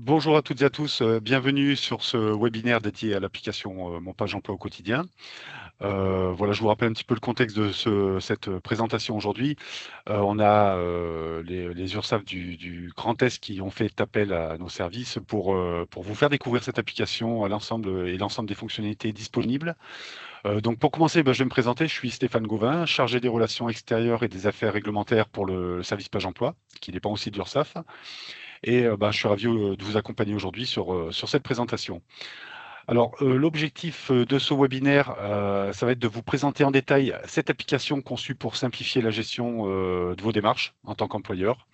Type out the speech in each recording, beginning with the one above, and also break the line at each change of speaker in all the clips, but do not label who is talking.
Bonjour à toutes et à tous, bienvenue sur ce webinaire dédié à l'application Mon Page Emploi au quotidien. Voilà, je vous rappelle un petit peu le contexte de cette présentation aujourd'hui. On a les URSSAF du Grand Est qui ont fait appel à nos services pour vous faire découvrir cette application à l'ensemble des fonctionnalités disponibles. Donc pour commencer, je vais me présenter. Je suis Stéphane Gauvin, chargé des relations extérieures et des affaires réglementaires pour le service Page Emploi, qui dépend aussi de l'URSSAF. Et je suis ravi de vous accompagner aujourd'hui sur cette présentation. Alors, l'objectif de ce webinaire, ça va être de vous présenter en détail cette application conçue pour simplifier la gestion de vos démarches en tant qu'employeur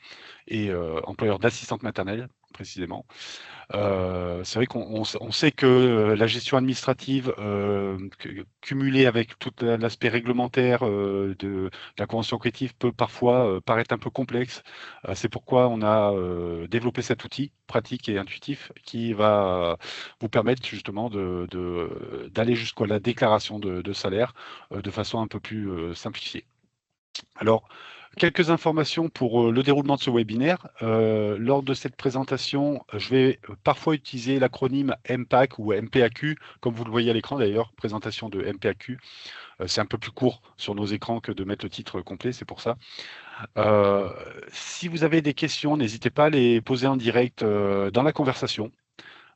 et employeur d'assistante maternelle précisément. C'est vrai qu'on sait que la gestion administrative, cumulée avec tout l'aspect réglementaire de la convention collective peut parfois paraître un peu complexe. C'est pourquoi on a développé cet outil pratique et intuitif qui va vous permettre justement d'aller jusqu'à la déclaration de salaire de façon un peu plus simplifiée. Alors, quelques informations pour le déroulement de ce webinaire. Lors de cette présentation, je vais parfois utiliser l'acronyme MPAC ou MPAQ, comme vous le voyez à l'écran d'ailleurs, présentation de MPAQ. C'est un peu plus court sur nos écrans que de mettre le titre complet, c'est pour ça. Euh, Si vous avez des questions, n'hésitez pas à les poser en direct dans la conversation.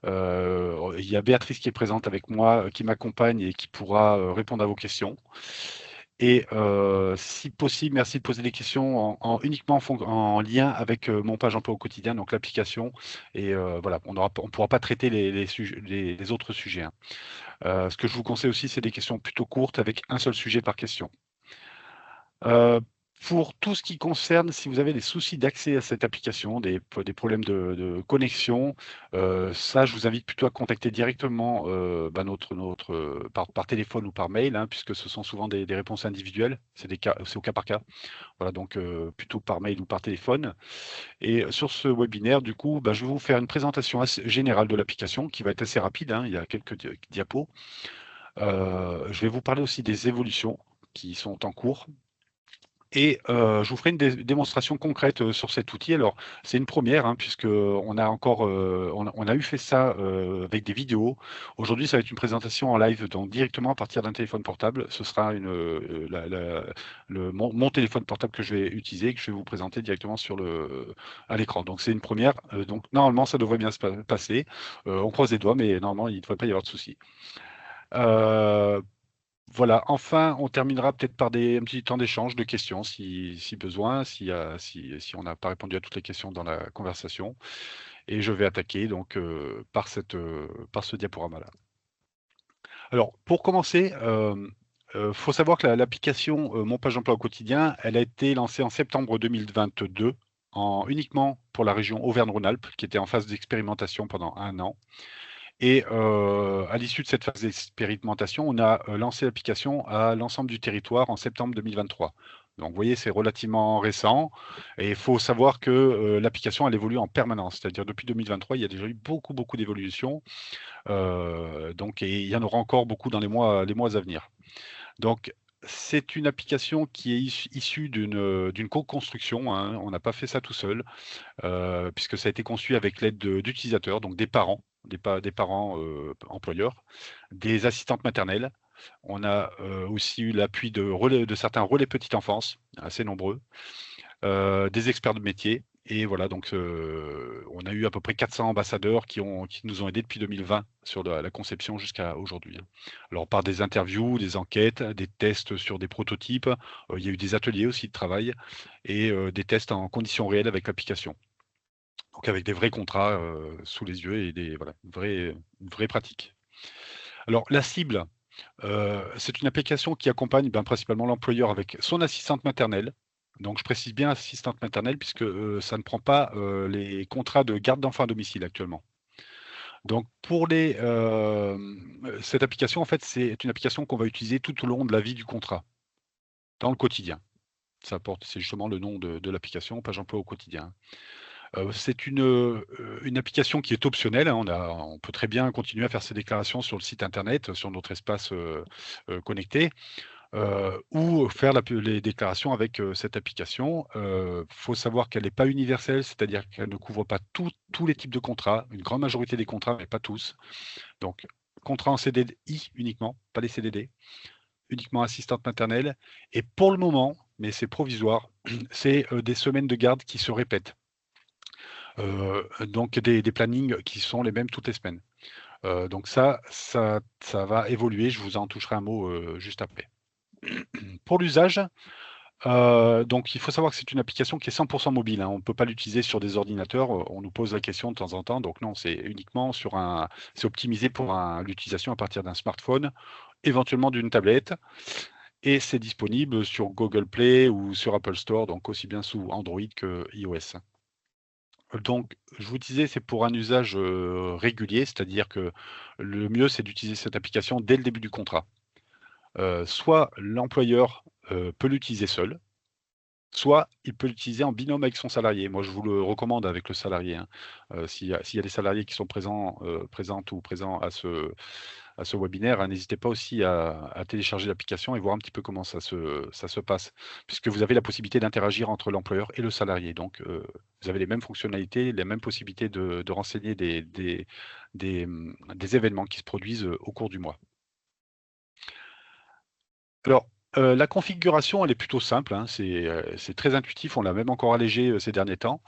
Il y a Béatrice qui est présente avec moi, qui m'accompagne et qui pourra répondre à vos questions. Et si possible, merci de poser des questions uniquement en lien avec mon page emploi au quotidien, donc l'application. Et voilà, on ne pourra pas traiter les autres sujets, hein. Ce que je vous conseille aussi, c'est des questions plutôt courtes avec un seul sujet par question. Euh, pour tout ce qui concerne, si vous avez des soucis d'accès à cette application, des problèmes de connexion, ça, je vous invite plutôt à contacter directement par téléphone ou par mail, hein, puisque ce sont souvent des réponses individuelles. C'est au cas par cas. Voilà, donc plutôt par mail ou par téléphone. Et sur ce webinaire, du coup, je vais vous faire une présentation assez générale de l'application qui va être assez rapide, hein, il y a quelques diapos. Je vais vous parler aussi des évolutions qui sont en cours. Et je vous ferai une démonstration concrète sur cet outil. Alors, c'est une première, hein, puisque on a eu fait ça avec des vidéos. Aujourd'hui, ça va être une présentation en live, donc directement à partir d'un téléphone portable. Ce sera mon téléphone portable que je vais utiliser, que je vais vous présenter directement à l'écran. Donc, c'est une première. Donc, normalement, ça devrait bien se passer. On croise les doigts, mais normalement, il ne devrait pas y avoir de souci. Euh, voilà, enfin, on terminera peut-être par un petit temps d'échange de questions si besoin, si on n'a pas répondu à toutes les questions dans la conversation. Et je vais attaquer donc par ce diaporama-là. Alors, pour commencer, faut savoir que l'application Mon Page Emploi au quotidien, elle a été lancée en septembre 2022 uniquement pour la région Auvergne-Rhône-Alpes, qui était en phase d'expérimentation pendant un an. Et à l'issue de cette phase d'expérimentation, on a lancé l'application à l'ensemble du territoire en septembre 2023. Donc, vous voyez, c'est relativement récent. Et il faut savoir que l'application, elle évolue en permanence. C'est-à-dire, depuis 2023, il y a déjà eu beaucoup, beaucoup d'évolutions. Et il y en aura encore beaucoup dans les mois à venir. Donc, c'est une application qui est issue d'une co-construction, hein. On n'a pas fait ça tout seul puisque ça a été conçu avec l'aide d'utilisateurs, donc des parents, des parents employeurs, des assistantes maternelles. On a aussi eu l'appui de certains relais petite enfance, assez nombreux, des experts de métier. Et voilà, donc on a eu à peu près 400 ambassadeurs qui nous ont aidés depuis 2020 sur la conception jusqu'à aujourd'hui, hein. Alors par des interviews, des enquêtes, des tests sur des prototypes, il y a eu des ateliers aussi de travail et des tests en conditions réelles avec l'application. Donc avec des vrais contrats sous les yeux et voilà, une vraie pratique. Alors la cible, c'est une application qui accompagne principalement l'employeur avec son assistante maternelle. Donc je précise bien assistante maternelle puisque ça ne prend pas les contrats de garde d'enfants à domicile actuellement. Donc cette application, en fait, c'est une application qu'on va utiliser tout au long de la vie du contrat, dans le quotidien. C'est justement le nom de l'application, Page Emploi au quotidien. C'est une application qui est optionnelle, hein. On peut très bien continuer à faire ses déclarations sur le site internet, sur notre espace connecté. ou faire les déclarations avec cette application. Faut savoir qu'elle n'est pas universelle, c'est-à-dire qu'elle ne couvre pas tous les types de contrats, une grande majorité des contrats, mais pas tous. Donc, contrat en CDI uniquement, pas les CDD, uniquement assistante maternelle. Et pour le moment, mais c'est provisoire, c'est des semaines de garde qui se répètent. Donc des plannings qui sont les mêmes toutes les semaines. Donc ça va évoluer, je vous en toucherai un mot juste après. Pour l'usage, donc il faut savoir que c'est une application qui est 100% mobile, hein. On ne peut pas l'utiliser sur des ordinateurs, on nous pose la question de temps en temps, donc non, c'est uniquement c'est optimisé pour l'utilisation à partir d'un smartphone, éventuellement d'une tablette, et c'est disponible sur Google Play ou sur Apple Store, donc aussi bien sous Android que iOS. Donc, je vous disais, c'est pour un usage régulier, c'est-à-dire que le mieux, c'est d'utiliser cette application dès le début du contrat. Soit l'employeur peut l'utiliser seul, soit il peut l'utiliser en binôme avec son salarié. Moi, je vous le recommande avec le salarié, hein. S'il y a des salariés qui sont présentes ou présents à ce webinaire, hein, n'hésitez pas aussi à télécharger l'application et voir un petit peu comment ça se passe, puisque vous avez la possibilité d'interagir entre l'employeur et le salarié. Donc, vous avez les mêmes fonctionnalités, les mêmes possibilités de renseigner des événements qui se produisent au cours du mois. Alors, la configuration, elle est plutôt simple, hein, c'est très intuitif, on l'a même encore allégé ces derniers temps.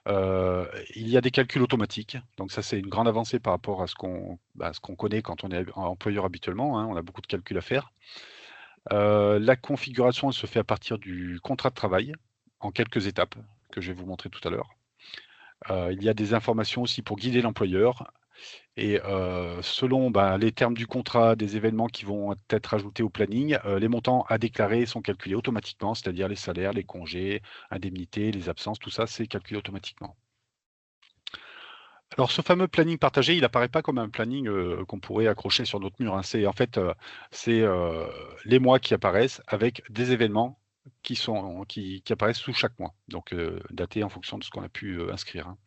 Il y a des calculs automatiques, donc ça c'est une grande avancée par rapport à ce qu'on connaît quand on est employeur habituellement, hein, on a beaucoup de calculs à faire. La configuration, elle se fait à partir du contrat de travail, en quelques étapes, que je vais vous montrer tout à l'heure. Il y a des informations aussi pour guider l'employeur, et selon les termes du contrat, des événements qui vont être ajoutés au planning, les montants à déclarer sont calculés automatiquement, c'est-à-dire les salaires, les congés, indemnités, les absences, tout ça, c'est calculé automatiquement. Alors, ce fameux planning partagé, il apparaît pas comme un planning qu'on pourrait accrocher sur notre mur, hein. C'est en fait, c'est les mois qui apparaissent avec des événements qui apparaissent sous chaque mois, donc datés en fonction de ce qu'on a pu inscrire, hein.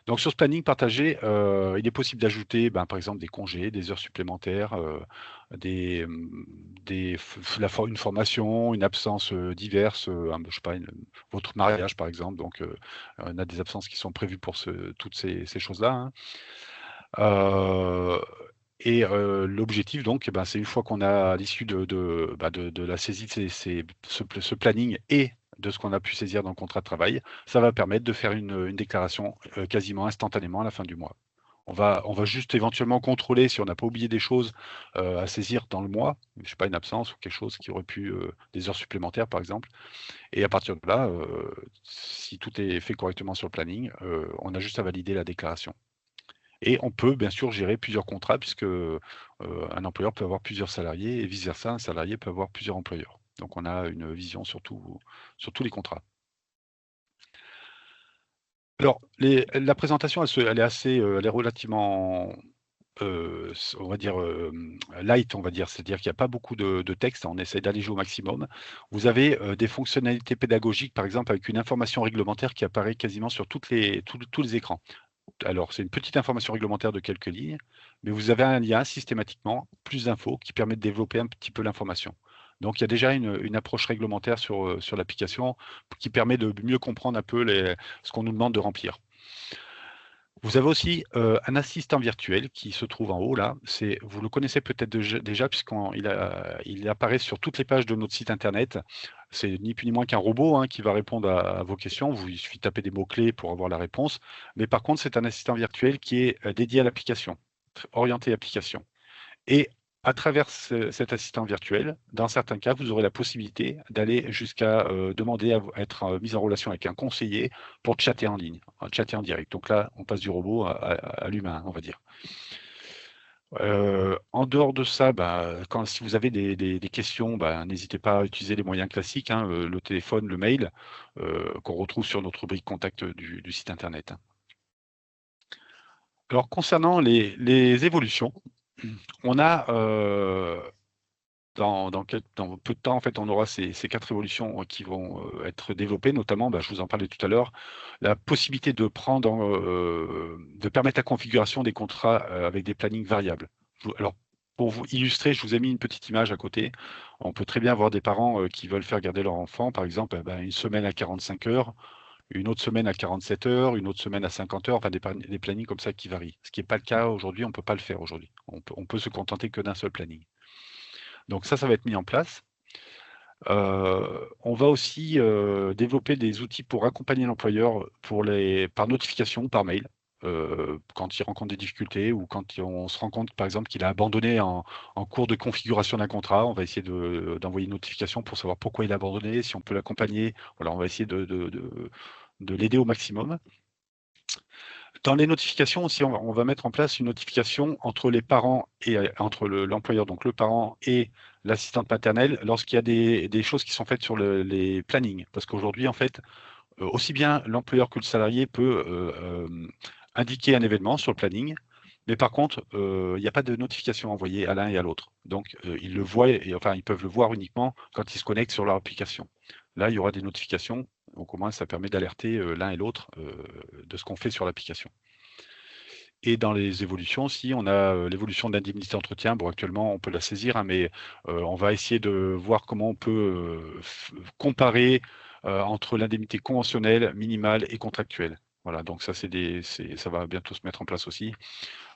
Donc sur ce planning partagé, il est possible d'ajouter, par exemple, des congés, des heures supplémentaires, des, mmh, des f la for une formation, une absence, diverse, je sais pas, votre mariage par exemple, donc on a des absences qui sont prévues pour toutes ces choses-là, hein. Heu et l'objectif donc, c'est une fois qu'on a à l'issue de la saisie de ce planning et de ce qu'on a pu saisir dans le contrat de travail, ça va permettre de faire une déclaration, quasiment instantanément à la fin du mois. On va juste éventuellement contrôler si on n'a pas oublié des choses, à saisir dans le mois, je sais pas, une absence ou quelque chose qui aurait pu, des heures supplémentaires par exemple, et à partir de là, si tout est fait correctement sur le planning, on a juste à valider la déclaration. Et on peut bien sûr gérer plusieurs contrats puisque, un employeur peut avoir plusieurs salariés et vice versa, un salarié peut avoir plusieurs employeurs. Donc on a une vision sur tous les contrats. Alors la présentation elle est assez, elle est relativement, on va dire, light, on va dire. C'est-à-dire qu'il y a pas beaucoup de texte, on essaie d'alléger au maximum. Vous avez, des fonctionnalités pédagogiques, par exemple avec une information réglementaire qui apparaît quasiment sur tous les écrans. Alors, c'est une petite information réglementaire de quelques lignes, mais vous avez un lien systématiquement, plus d'infos, qui permet de développer un petit peu l'information. Donc, il y a déjà une approche réglementaire sur l'application qui permet de mieux comprendre un peu ce qu'on nous demande de remplir. Vous avez aussi un assistant virtuel qui se trouve en haut là. Vous le connaissez peut-être déjà puisqu'il apparaît sur toutes les pages de notre site internet. C'est ni plus ni moins qu'un robot, hein, qui va répondre à vos questions. Il suffit de taper des mots-clés pour avoir la réponse. Mais par contre, c'est un assistant virtuel qui est dédié à l'application, orienté application. Et à travers cet assistant virtuel, dans certains cas, vous aurez la possibilité d'aller jusqu'à demander à être mis en relation avec un conseiller pour chatter en ligne, chatter en direct. Donc là, on passe du robot à l'humain, on va dire. En dehors de ça, si vous avez des questions, n'hésitez pas à utiliser les moyens classiques, hein, le téléphone, le mail, qu'on retrouve sur notre rubrique contact du site internet, hein. Alors concernant les évolutions, on a, dans peu de temps, en fait, on aura ces 4 évolutions qui vont être développées, notamment, je vous en parlais tout à l'heure, la possibilité de permettre la configuration des contrats avec des plannings variables. Alors, pour vous illustrer, je vous ai mis une petite image à côté. On peut très bien avoir des parents qui veulent faire garder leur enfant, par exemple, une semaine à 45 heures, une autre semaine à 47 heures, une autre semaine à 50 heures, enfin des plannings comme ça qui varient. Ce qui n'est pas le cas aujourd'hui, on ne peut pas le faire aujourd'hui. On peut se contenter que d'un seul planning. Donc ça va être mis en place. On va aussi développer des outils pour accompagner l'employeur par notification, par mail, quand il rencontre des difficultés ou quand on se rend compte, par exemple, qu'il a abandonné en cours de configuration d'un contrat. On va essayer d'envoyer une notification pour savoir pourquoi il a abandonné, si on peut l'accompagner. Voilà, on va essayer de l'aider au maximum. Dans les notifications aussi, on va mettre en place une notification entre les parents et entre l'employeur, donc le parent et l'assistante maternelle, lorsqu'il y a des choses qui sont faites sur les plannings. Parce qu'aujourd'hui, en fait, aussi bien l'employeur que le salarié peut indiquer un événement sur le planning, mais par contre, il n'y a pas de notification envoyée à l'un et à l'autre. Donc, ils le voient, enfin, ils peuvent le voir uniquement quand ils se connectent sur leur application. Là, il y aura des notifications, donc au moins, ça permet d'alerter l'un et l'autre de ce qu'on fait sur l'application. Et dans les évolutions aussi, on a l'évolution de l'indemnité d'entretien. Bon, actuellement, on peut la saisir, hein, mais on va essayer de voir comment on peut comparer entre l'indemnité conventionnelle, minimale et contractuelle. Voilà, donc ça, ça va bientôt se mettre en place aussi.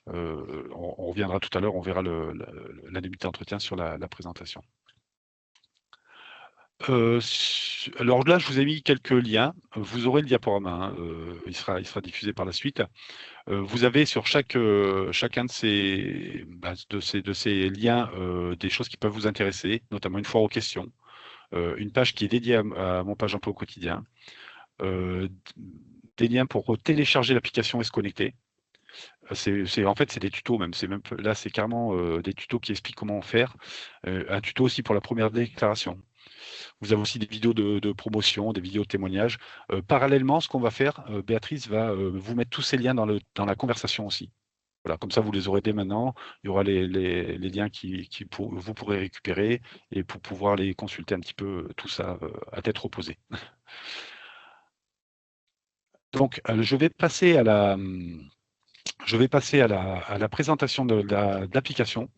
On reviendra tout à l'heure, on verra l'indemnité d'entretien sur la présentation. Alors là, je vous ai mis quelques liens. Vous aurez le diaporama, hein, il sera diffusé par la suite. Vous avez sur chacun de ces liens des choses qui peuvent vous intéresser, notamment une foire aux questions, une page qui est dédiée à mon page emploi au quotidien, des liens pour télécharger l'application et se connecter. En fait, c'est des tutos même. Là, c'est carrément des tutos qui expliquent comment faire. Un tuto aussi pour la première déclaration. Vous avez aussi des vidéos de promotion, des vidéos de témoignages. Parallèlement, ce qu'on va faire, Béatrice va vous mettre tous ces liens dans la conversation aussi. Voilà, comme ça, vous les aurez dès maintenant. Il y aura les liens vous pourrez récupérer et pour pouvoir les consulter un petit peu, tout ça à tête reposée. Donc, je vais passer à la présentation de l'application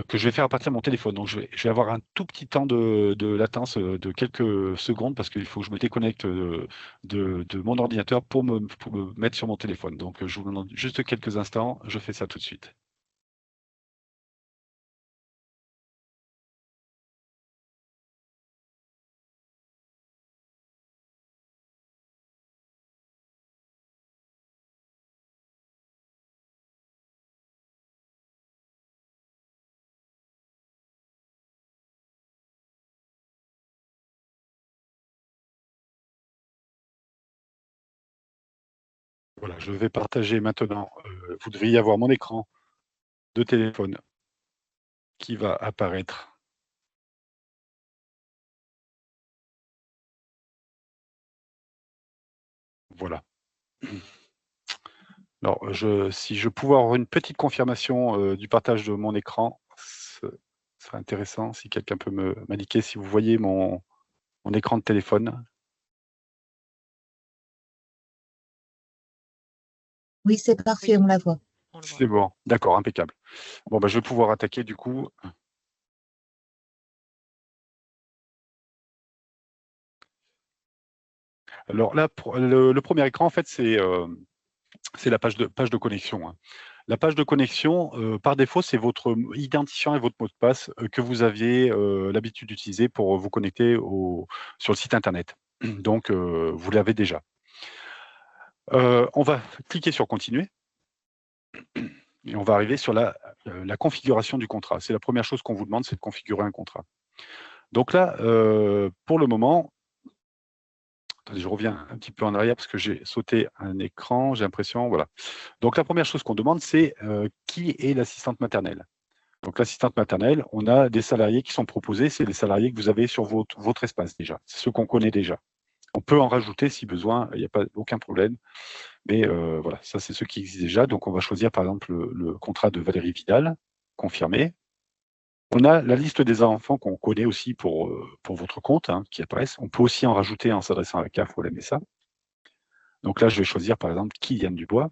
que je vais faire à partir de mon téléphone. Donc, je vais avoir un tout petit temps de latence de quelques secondes parce qu'il faut que je me déconnecte de mon ordinateur pour me mettre sur mon téléphone. Donc, je vous demande juste quelques instants. Je fais ça tout de suite. Voilà, je vais partager maintenant. Vous devriez avoir mon écran de téléphone qui va apparaître. Voilà. Alors, si je pouvais avoir une petite confirmation du partage de mon écran, ce serait intéressant si quelqu'un peut m'indiquer si vous voyez mon écran de téléphone.
Oui, c'est parfait, on la voit.
C'est bon, d'accord, impeccable. Bon, je vais pouvoir attaquer du coup. Alors là, le premier écran, en fait, c'est la page de connexion, hein. La page de connexion, par défaut, c'est votre identifiant et votre mot de passe que vous aviez l'habitude d'utiliser pour vous connecter sur le site internet. Donc, vous l'avez déjà. On va cliquer sur continuer et on va arriver sur la configuration du contrat. C'est la première chose qu'on vous demande, c'est de configurer un contrat. Donc là, pour le moment, attendez, je reviens un petit peu en arrière parce que j'ai sauté un écran, j'ai l'impression, voilà. Donc la première chose qu'on demande, c'est qui est l'assistante maternelle. Donc l'assistante maternelle, on a des salariés qui sont proposés, c'est les salariés que vous avez sur votre espace déjà, c'est ceux qu'on connaît déjà. On peut en rajouter si besoin, il n'y a pas aucun problème. Mais voilà, ça c'est ceux qui existent déjà. Donc on va choisir par exemple le contrat de Valérie Vidal, confirmé. On a la liste des enfants qu'on connaît aussi pour votre compte, hein, qui apparaissent. On peut aussi en rajouter en s'adressant à la CAF ou à la MSA. Donc là, je vais choisir par exemple Kylian Dubois.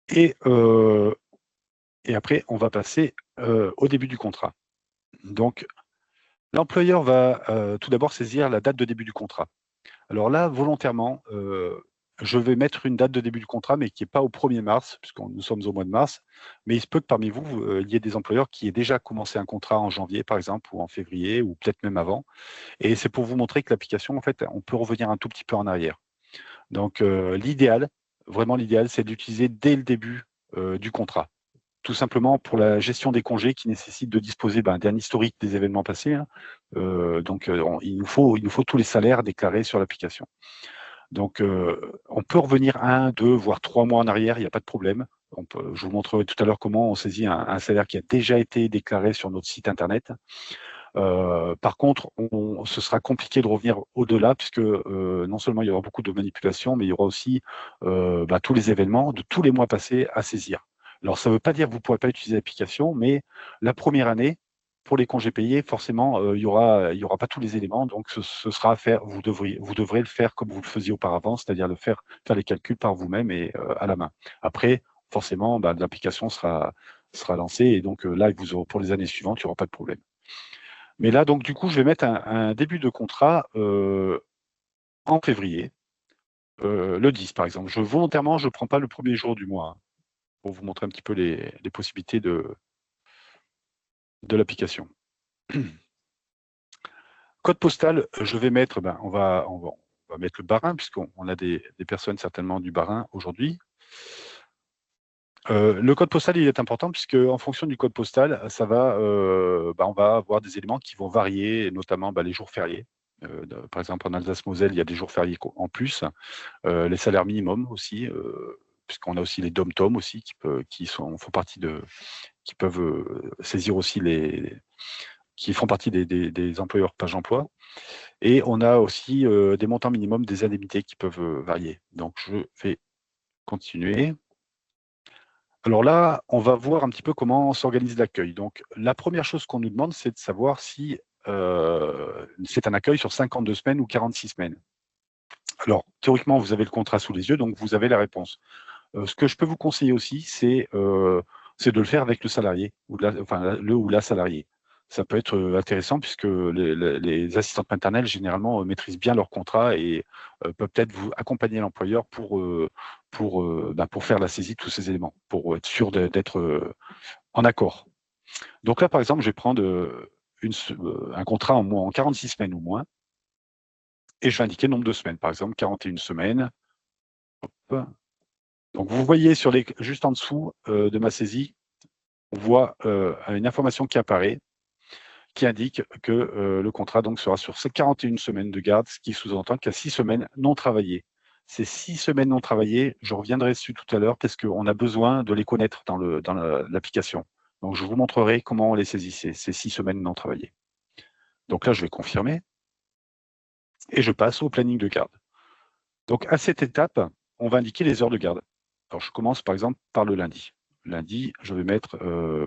Et Et après, on va passer au début du contrat. Donc, l'employeur va tout d'abord saisir la date de début du contrat. Alors là, volontairement, je vais mettre une date de début du contrat, mais qui n'est pas au 1er mars, puisque nous sommes au mois de mars. Mais il se peut que parmi vous, il y ait des employeurs qui aient déjà commencé un contrat en janvier, par exemple, ou en février, ou peut-être même avant. Et c'est pour vous montrer que l'application, en fait, on peut revenir un tout petit peu en arrière. Donc, l'idéal, vraiment l'idéal, c'est d'utiliser dès le début du contrat. Tout simplement pour la gestion des congés qui nécessite de disposer d'un historique des événements passés. Hein. Il nous faut tous les salaires déclarés sur l'application. Donc, on peut revenir 1, 2, voire 3 mois en arrière, il n'y a pas de problème. Je vous montrerai tout à l'heure comment on saisit un salaire qui a déjà été déclaré sur notre site internet. Par contre, ce sera compliqué de revenir au-delà, puisque non seulement il y aura beaucoup de manipulations, mais il y aura aussi tous les événements de tous les mois passés à saisir. Alors, ça ne veut pas dire que vous ne pourrez pas utiliser l'application, mais la première année, pour les congés payés, forcément, il y aura pas tous les éléments, donc ce sera à faire. Vous devrez le faire comme vous le faisiez auparavant, c'est-à-dire faire les calculs par vous-même et à la main. Après, forcément, l'application sera lancée, et donc là, pour les années suivantes, il n'y aura pas de problème. Mais là, donc, du coup, je vais mettre un début de contrat en février, le 10, par exemple. Volontairement, je ne prends pas le premier jour du mois, hein, pour vous montrer un petit peu les possibilités de l'application. Code postal, je vais mettre, on va mettre le Bas-Rhin, puisqu'on a des personnes certainement du Bas-Rhin aujourd'hui. Le code postal, il est important, puisque en fonction du code postal, ça va, on va avoir des éléments qui vont varier, notamment les jours fériés. Par exemple, en Alsace-Moselle, il y a des jours fériés en plus, les salaires minimums aussi, puisqu'on a aussi les dom-tom aussi qui font partie qui peuvent saisir aussi qui font partie des employeurs page emploi. Et on a aussi des montants minimums des indemnités qui peuvent varier. Donc, je vais continuer. Alors là, on va voir un petit peu comment s'organise l'accueil. Donc, la première chose qu'on nous demande, c'est de savoir si c'est un accueil sur 52 semaines ou 46 semaines. Alors, théoriquement, vous avez le contrat sous les yeux, donc vous avez la réponse. Ce que je peux vous conseiller aussi, c'est de le faire avec le salarié, le ou la salariée. Ça peut être intéressant, puisque les assistantes maternelles, généralement, maîtrisent bien leur contrat et peuvent peut-être vous accompagner l'employeur pour faire la saisie de tous ces éléments, pour être sûr d'être en accord. Donc là, par exemple, je vais prendre un contrat en 46 semaines ou moins, et je vais indiquer le nombre de semaines. Par exemple, 41 semaines. Hop. Donc, vous voyez juste en dessous de ma saisie, on voit une information qui apparaît, qui indique que le contrat donc sera sur 41 semaines de garde, ce qui sous-entend qu'il y a 6 semaines non travaillées. Ces 6 semaines non travaillées, je reviendrai dessus tout à l'heure, parce qu'on a besoin de les connaître dans l'application. Donc, je vous montrerai comment on les saisit, ces 6 semaines non travaillées. Donc là, je vais confirmer, et je passe au planning de garde. Donc, à cette étape, on va indiquer les heures de garde. Alors, je commence par exemple par le lundi. Lundi, je vais mettre,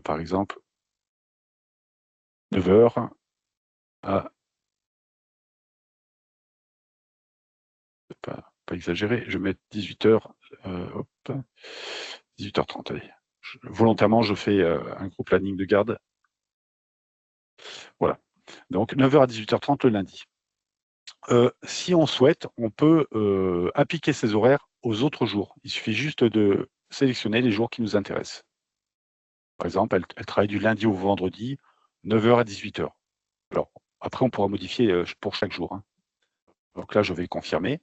par exemple, 9h à, pas exagérer, je vais mettre 18h, 18h30, allez. Volontairement, je fais un gros planning de garde. Voilà. Donc, 9h à 18h30 le lundi. Si on souhaite, on peut appliquer ces horaires aux autres jours. Il suffit juste de sélectionner les jours qui nous intéressent. Par exemple, elle travaille du lundi au vendredi, 9h à 18h. Alors, après, on pourra modifier pour chaque jour. Hein. Donc là, je vais confirmer.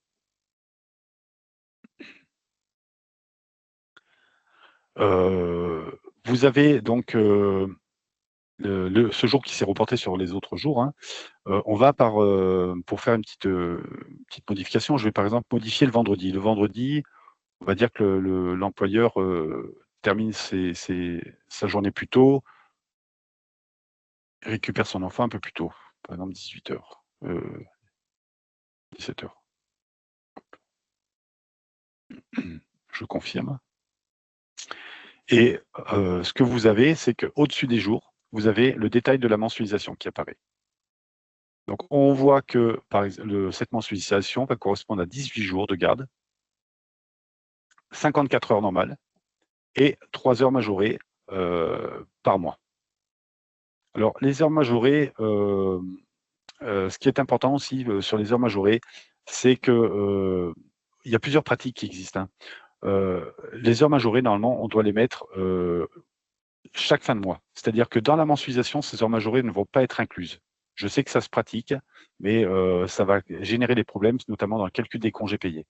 Vous avez donc ce jour qui s'est reporté sur les autres jours. Hein. On va pour faire une petite modification, je vais par exemple modifier le vendredi. Le vendredi, on va dire que l'employeur termine sa journée plus tôt, récupère son enfant un peu plus tôt, par exemple 18h, 17h. Je confirme. Et ce que vous avez, c'est qu'au-dessus des jours, vous avez le détail de la mensualisation qui apparaît. Donc, on voit que cette mensualisation va correspondre à 18 jours de garde, 54 heures normales et 3 heures majorées par mois. Alors, les heures majorées, ce qui est important aussi sur les heures majorées, c'est que il y a plusieurs pratiques qui existent, hein. Les heures majorées, normalement, on doit les mettre chaque fin de mois. C'est-à-dire que dans la mensualisation, ces heures majorées ne vont pas être incluses. Je sais que ça se pratique, mais ça va générer des problèmes, notamment dans le calcul des congés payés.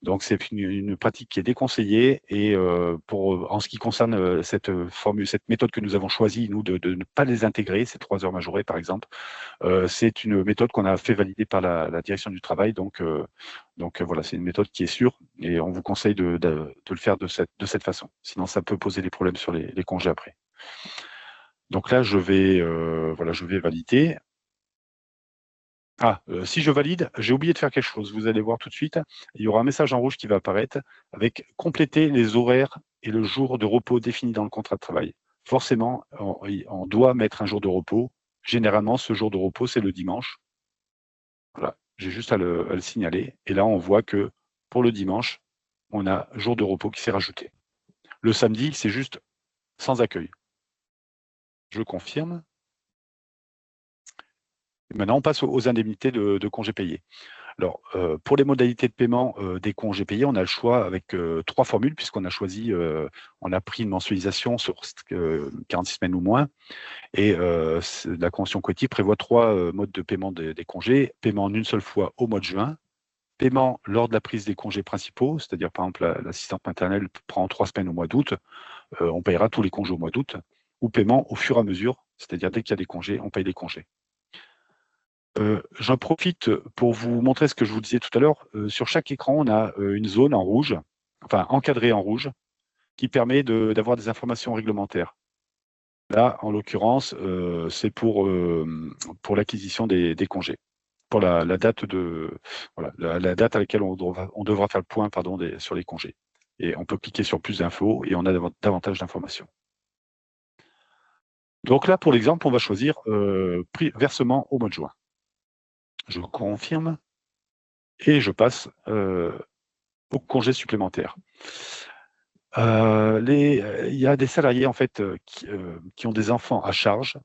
Donc c'est une pratique qui est déconseillée et en ce qui concerne cette méthode que nous avons choisie, nous, de ne pas les intégrer, ces 3 heures majorées par exemple, c'est une méthode qu'on a fait valider par la direction du travail. Donc voilà, c'est une méthode qui est sûre et on vous conseille de le faire de cette façon. Sinon, ça peut poser des problèmes sur les congés après. Donc là, je vais valider. Si je valide, j'ai oublié de faire quelque chose. Vous allez voir tout de suite, il y aura un message en rouge qui va apparaître avec « Compléter les horaires et le jour de repos défini dans le contrat de travail ». Forcément, on doit mettre un jour de repos. Généralement, ce jour de repos, c'est le dimanche. Voilà, j'ai juste à le signaler. Et là, on voit que pour le dimanche, on a jour de repos qui s'est rajouté. Le samedi, c'est juste sans accueil. Je confirme. Et maintenant, on passe aux indemnités de congés payés. Alors, pour les modalités de paiement des congés payés, on a le choix avec 3 formules, puisqu'on a choisi, on a pris une mensualisation sur 46 semaines ou moins. Et la convention collective prévoit 3 modes de paiement des congés. Paiement en une seule fois au mois de juin, paiement lors de la prise des congés principaux, c'est-à-dire par exemple l'assistante maternelle prend 3 semaines au mois d'août, on payera tous les congés au mois d'août, ou paiement au fur et à mesure, c'est-à-dire dès qu'il y a des congés, on paye les congés. J'en profite pour vous montrer ce que je vous disais tout à l'heure. Sur chaque écran, on a une zone en rouge, enfin encadrée en rouge, qui permet d'avoir des informations réglementaires. Là, en l'occurrence, c'est pour l'acquisition des congés, pour la date la date à laquelle on devra faire le point sur les congés. Et on peut cliquer sur plus d'infos et on a davantage d'informations. Donc là, pour l'exemple, on va choisir versement au mois de juin. Je confirme et je passe au congé supplémentaire. Il y a des salariés en fait qui ont des enfants à charge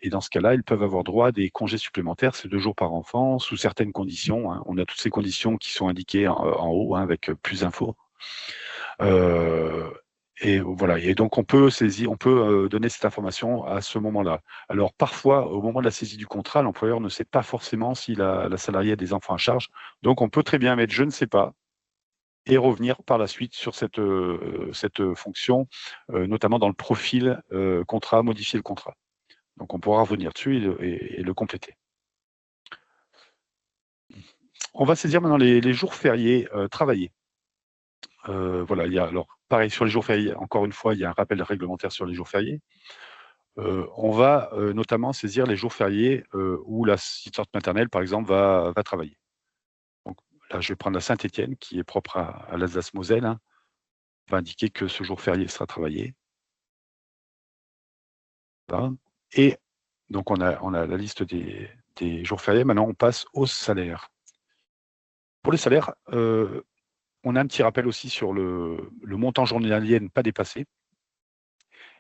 et dans ce cas-là, ils peuvent avoir droit à des congés supplémentaires, c'est 2 jours par enfant, sous certaines conditions, hein. On a toutes ces conditions qui sont indiquées en haut, hein, avec plus d'infos. Et voilà. Et donc on peut donner cette information à ce moment-là. Alors parfois, au moment de la saisie du contrat, l'employeur ne sait pas forcément si la salariée a des enfants à charge. Donc on peut très bien mettre « je ne sais pas » et revenir par la suite sur cette fonction, notamment dans le profil contrat, modifier le contrat. Donc on pourra revenir dessus et le compléter. On va saisir maintenant les jours fériés travaillés. Voilà, alors pareil sur les jours fériés, encore une fois, il y a un rappel réglementaire sur les jours fériés. On va notamment saisir les jours fériés où l'assistante maternelle, par exemple, va travailler. Donc là, je vais prendre la Saint-Étienne, qui est propre à l'Alsace-Moselle, hein. On va indiquer que ce jour férié sera travaillé. Voilà. Et donc on a la liste des jours fériés. Maintenant, on passe au salaire. Pour les salaires, on a un petit rappel aussi sur le montant journalier à ne pas dépasser.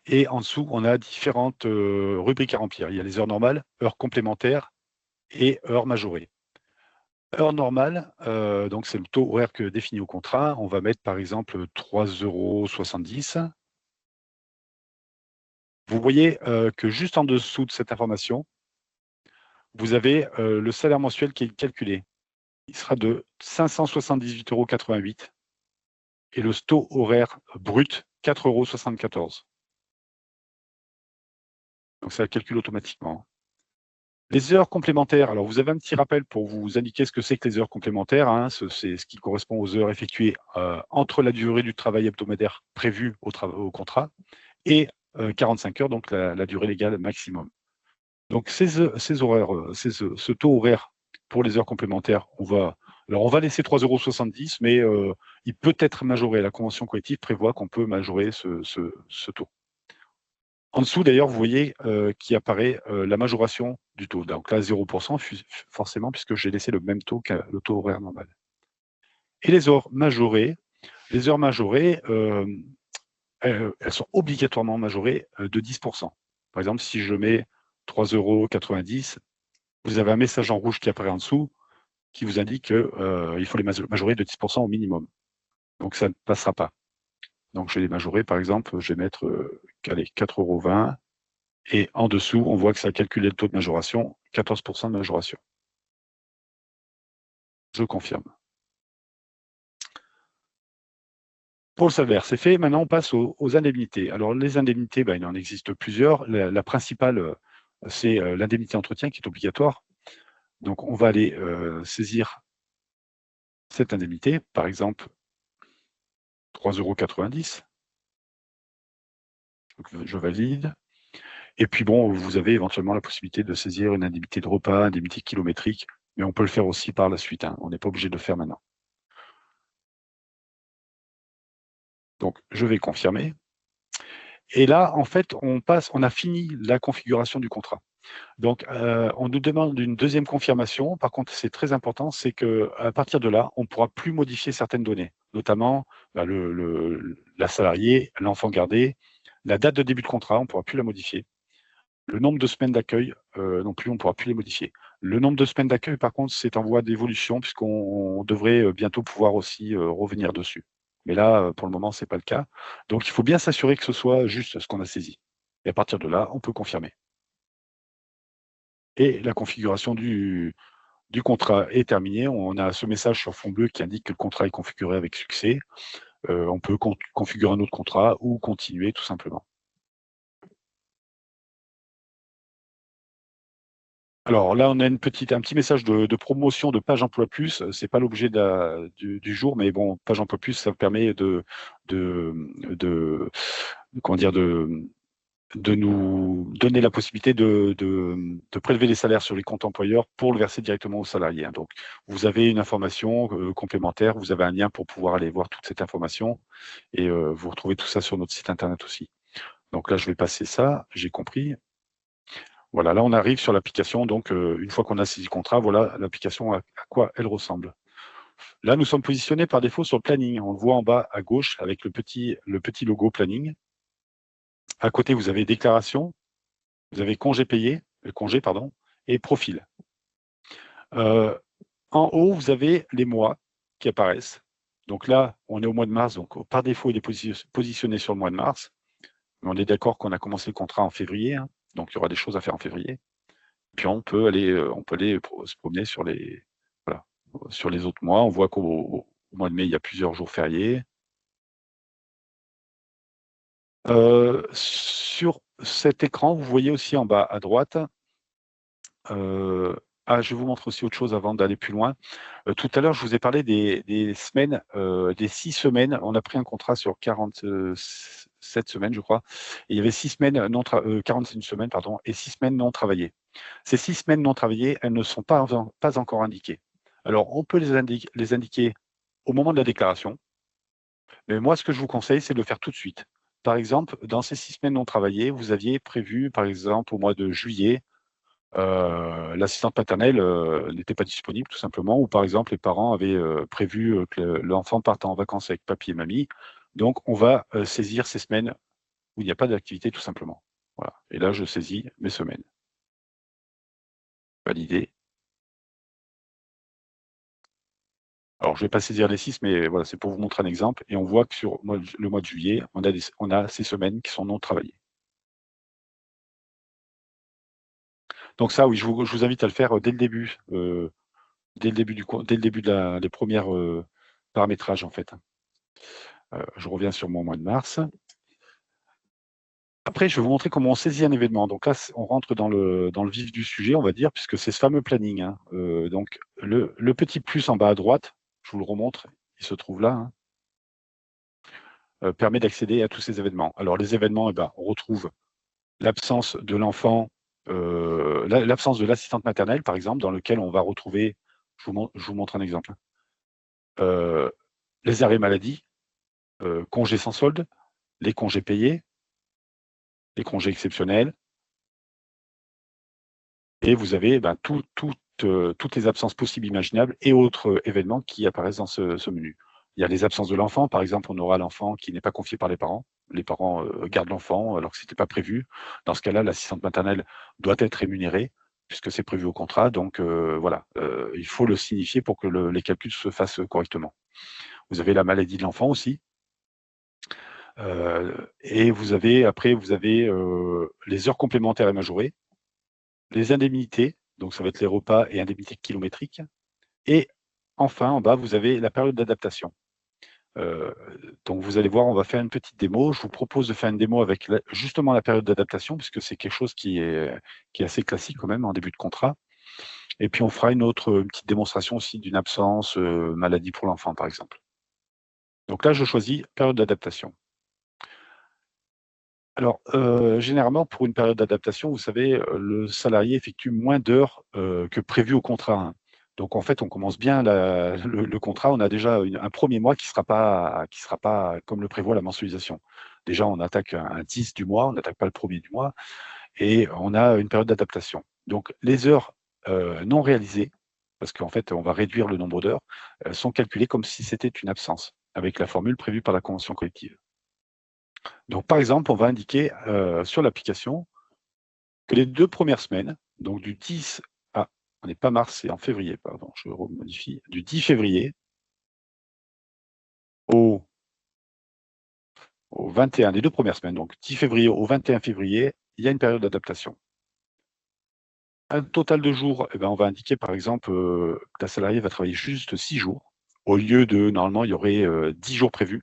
Et en dessous, on a différentes rubriques à remplir. Il y a les heures normales, heures complémentaires et heures majorées. Heure normale, donc c'est le taux horaire que défini au contrat. On va mettre par exemple 3,70 €. Vous voyez que juste en dessous de cette information, vous avez le salaire mensuel qui est calculé. Il sera de 578,88 € et le taux horaire brut, 4,74 €. Donc ça calcule automatiquement. Les heures complémentaires, alors vous avez un petit rappel pour vous indiquer ce que c'est que les heures complémentaires, hein. C'est ce qui correspond aux heures effectuées entre la durée du travail hebdomadaire prévue au contrat et 45 heures, donc la durée légale maximum. Donc ces horaires, ce taux horaire pour les heures complémentaires, on va laisser 3,70 €, mais il peut être majoré. La convention collective prévoit qu'on peut majorer ce taux. En dessous, d'ailleurs, vous voyez qui apparaît la majoration du taux. Donc là, 0%, forcément, puisque j'ai laissé le même taux que le taux horaire normal. Et les heures majorées, elles sont obligatoirement majorées de 10%. Par exemple, si je mets 3,90 €, vous avez un message en rouge qui apparaît en dessous qui vous indique qu'il faut les majorer de 10% au minimum. Donc ça ne passera pas. Donc je vais les majorer, par exemple, je vais mettre 4,20 €. Et en dessous, on voit que ça a calculé le taux de majoration, 14% de majoration. Je confirme. Pour le salaire, c'est fait. Maintenant, on passe aux indemnités. Alors, les indemnités, il en existe plusieurs. La principale, c'est l'indemnité entretien qui est obligatoire. Donc, on va aller saisir cette indemnité, par exemple, 3,90 €. Je valide. Et puis, bon, vous avez éventuellement la possibilité de saisir une indemnité de repas, indemnité kilométrique, mais on peut le faire aussi par la suite. On n'est pas obligé de le faire maintenant. Donc, je vais confirmer. Et là, en fait, on a fini la configuration du contrat. Donc, on nous demande une deuxième confirmation. Par contre, c'est très important, c'est qu'à partir de là, on ne pourra plus modifier certaines données, notamment la salariée, l'enfant gardé, la date de début de contrat, on ne pourra plus la modifier. Le nombre de semaines d'accueil, non plus, on ne pourra plus les modifier. Le nombre de semaines d'accueil, par contre, c'est en voie d'évolution, puisqu'on devrait bientôt pouvoir aussi revenir dessus. Mais là, pour le moment, ce n'est pas le cas. Donc, il faut bien s'assurer que ce soit juste ce qu'on a saisi. Et à partir de là, on peut confirmer. Et la configuration du contrat est terminée. On a ce message sur fond bleu qui indique que le contrat est configuré avec succès. On peut configurer un autre contrat ou continuer tout simplement. Alors là, on a un petit message de promotion de Page Emploi Plus. C'est pas l'objet du jour, mais bon, Page Emploi Plus, ça permet comment dire, de nous donner la possibilité de prélever les salaires sur les comptes employeurs pour le verser directement aux salariés. Donc, vous avez une information complémentaire, vous avez un lien pour pouvoir aller voir toute cette information et vous retrouvez tout ça sur notre site internet aussi. Donc là, je vais passer ça, j'ai compris. Voilà, là, on arrive sur l'application. Donc, une fois qu'on a saisi le contrat, voilà l'application à quoi elle ressemble. Là, nous sommes positionnés par défaut sur le planning. On le voit en bas à gauche avec le petit logo planning. À côté, vous avez déclaration, vous avez congé payé, congé, pardon, et profil. En haut, vous avez les mois qui apparaissent. Donc là, on est au mois de mars, donc par défaut, il est positionné sur le mois de mars. Mais on est d'accord qu'on a commencé le contrat en février, donc il y aura des choses à faire en février. Puis on peut aller se promener sur les autres mois. On voit qu'au mois de mai, il y a plusieurs jours fériés. Sur cet écran, vous voyez aussi en bas à droite, je vais vous montrer aussi autre chose avant d'aller plus loin. Tout à l'heure, je vous ai parlé des semaines, des 6 semaines. On a pris un contrat sur 47 semaines, je crois. Et il y avait 6 semaines 41 semaines, pardon, et 6 semaines non travaillées. Ces 6 semaines non travaillées, elles ne sont pas encore indiquées. Alors, on peut les indiquer au moment de la déclaration. Mais moi, ce que je vous conseille, c'est de le faire tout de suite. Par exemple, dans ces 6 semaines non travaillées, vous aviez prévu, par exemple, au mois de juillet, l'assistante maternelle n'était pas disponible tout simplement, ou par exemple les parents avaient prévu que l'enfant parte en vacances avec papy et mamie. Donc on va saisir ces semaines où il n'y a pas d'activité tout simplement. Voilà. Et là je saisis mes semaines. Validé. Alors je ne vais pas saisir les 6, mais voilà, c'est pour vous montrer un exemple. Et on voit que sur le mois de juillet, on a ces semaines qui sont non travaillées. Donc ça, oui, je vous invite à le faire dès le début, dès le début des premières paramétrages en fait. Je reviens sur mon mois de mars. Après, je vais vous montrer comment on saisit un événement. Donc là, on rentre dans le vif du sujet, on va dire, puisque c'est ce fameux planning. Donc le petit plus en bas à droite, je vous le remontre, il se trouve là, permet d'accéder à tous ces événements. Alors les événements, on retrouve l'absence de l'enfant, l'absence de l'assistante maternelle, par exemple, dans lequel on va retrouver, je vous montre un exemple, les arrêts maladie, congés sans solde, les congés payés, les congés exceptionnels, et vous avez toutes les absences possibles, imaginables et autres événements qui apparaissent dans ce menu. Il y a les absences de l'enfant. Par exemple, on aura l'enfant qui n'est pas confié par les parents. Les parents gardent l'enfant alors que ce n'était pas prévu. Dans ce cas-là, l'assistante maternelle doit être rémunérée puisque c'est prévu au contrat. Donc voilà, il faut le signifier pour que les calculs se fassent correctement. Vous avez la maladie de l'enfant aussi. Et vous avez les heures complémentaires et majorées, les indemnités, donc ça va être les repas et indemnités kilométriques. Et enfin, en bas, vous avez la période d'adaptation. Donc vous allez voir, on va faire une petite démo. Je vous propose de faire une démo avec justement la période d'adaptation, puisque c'est quelque chose qui est assez classique quand même en début de contrat. Et puis on fera une petite démonstration aussi d'une absence maladie pour l'enfant, par exemple. Donc là, je choisis période d'adaptation. Alors, généralement, pour une période d'adaptation, vous savez, le salarié effectue moins d'heures que prévu au contrat, hein. Donc, en fait, on commence bien le contrat. On a déjà un premier mois qui sera pas comme le prévoit la mensualisation. Déjà, on attaque un 10 du mois, on n'attaque pas le premier du mois, et on a une période d'adaptation. Donc, les heures non réalisées, parce qu'en fait, on va réduire le nombre d'heures, sont calculées comme si c'était une absence, avec la formule prévue par la convention collective. Donc, par exemple, on va indiquer sur l'application que les 2 premières semaines, donc du 10 à, on n'est pas mars, c'est en février, pardon, je remodifie, du 10 février au 21, les 2 premières semaines, donc 10 février au 21 février, il y a une période d'adaptation. Un total de jours, on va indiquer par exemple que la salariée va travailler juste 6 jours, au lieu de, normalement, il y aurait 10 jours prévus.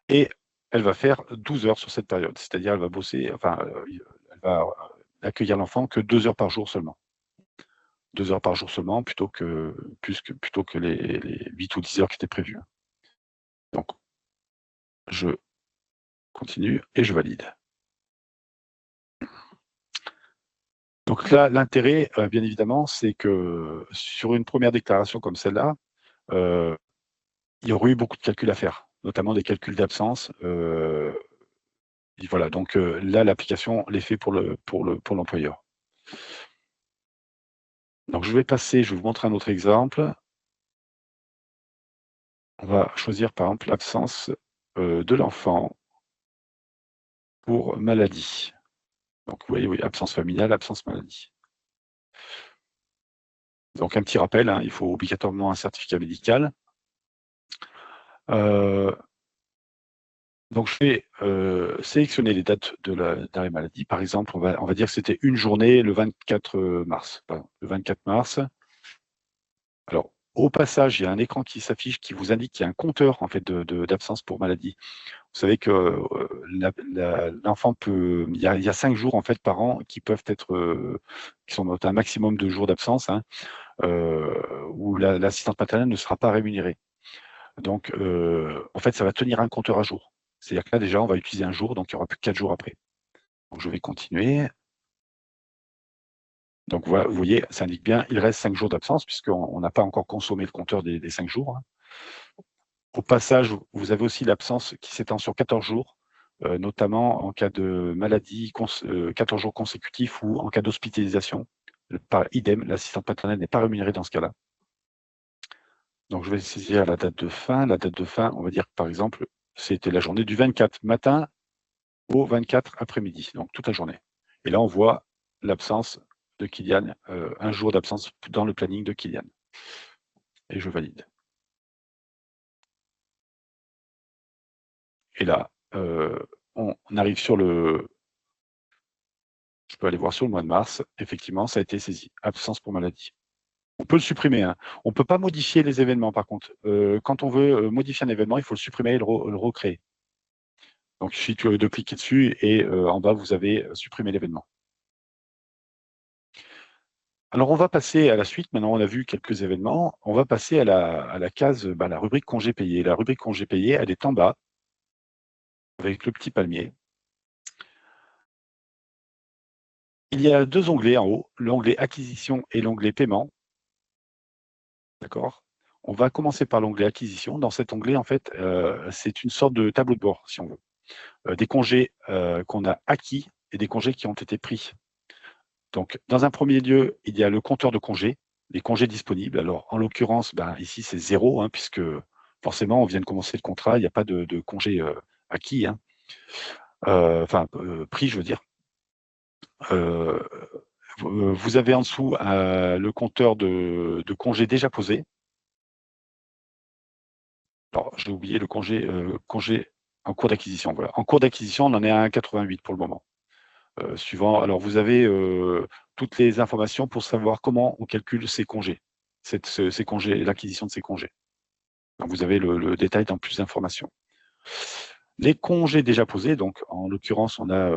Et elle va faire 12 heures sur cette période, c'est-à-dire elle va bosser, elle va accueillir l'enfant que 2 heures par jour seulement. 2 heures par jour seulement, plutôt que les 8 ou 10 heures qui étaient prévues. Donc, je continue et je valide. Donc là, l'intérêt, bien évidemment, c'est que sur une première déclaration comme celle-là, il y aurait eu beaucoup de calculs à faire, notamment des calculs d'absence. Et voilà, donc là, l'application l'est fait pour l'employeur. Donc je vais vous montrer un autre exemple. On va choisir par exemple l'absence de l'enfant pour maladie. Donc vous voyez, oui, absence familiale, absence maladie. Donc un petit rappel, hein, il faut obligatoirement un certificat médical. Donc je vais sélectionner les dates d'arrêt maladie. Par exemple, on va dire que c'était une journée le 24 mars. Pardon, le 24 mars. Alors, au passage, il y a un écran qui s'affiche qui vous indique qu'il y a un compteur en fait d'absence pour maladie. Vous savez que l'enfant peut, il y a 5 jours en fait par an qui peuvent être, qui sont un maximum de jours d'absence, hein, où l'assistante maternelle ne sera pas rémunérée. Donc, en fait, ça va tenir un compteur à jour. C'est-à-dire que là, déjà, on va utiliser un jour, donc il n'y aura plus que 4 jours après. Donc, je vais continuer. Donc, voilà, vous voyez, ça indique bien, il reste 5 jours d'absence, puisqu'on n'a pas encore consommé le compteur des 5 jours, hein. Au passage, vous avez aussi l'absence qui s'étend sur 14 jours, notamment en cas de maladie, 14 jours consécutifs ou en cas d'hospitalisation. Idem, l'assistante maternelle n'est pas rémunérée dans ce cas-là. Donc, je vais saisir la date de fin. La date de fin, on va dire que, par exemple, c'était la journée du 24 matin au 24 après-midi, donc toute la journée. Et là, on voit l'absence de Kylian, un jour d'absence dans le planning de Kylian. Et je valide. Et là, on arrive sur le... Je peux aller voir sur le mois de mars. Effectivement, ça a été saisi. Absence pour maladie. On peut le supprimer, hein. On ne peut pas modifier les événements, par contre. Quand on veut modifier un événement, il faut le supprimer et le recréer. Donc, il suffit de cliquer dessus et en bas, vous avez supprimé l'événement. Alors, on va passer à la suite. Maintenant, on a vu quelques événements. On va passer à la case, la rubrique congés payés. La rubrique congés payés, elle est en bas, avec le petit palmier. Il y a 2 onglets en haut, l'onglet acquisition et l'onglet paiement. D'accord ? On va commencer par l'onglet acquisition. Dans cet onglet, en fait, c'est une sorte de tableau de bord, si on veut. Des congés qu'on a acquis et des congés qui ont été pris. Donc, dans un premier lieu, il y a le compteur de congés, les congés disponibles. Alors, en l'occurrence, ici, c'est 0, hein, puisque forcément, on vient de commencer le contrat, il n'y a pas de congé acquis, hein. Pris, je veux dire. Vous avez en dessous le compteur de congés déjà posés. Alors, j'ai oublié le congé en cours d'acquisition. Voilà. En cours d'acquisition, on en est à 1,88 pour le moment. Suivant. Alors, vous avez toutes les informations pour savoir comment on calcule ces congés, ces congés, l'acquisition de ces congés. Donc, vous avez le détail dans plus d'informations. Les congés déjà posés, donc en l'occurrence, on a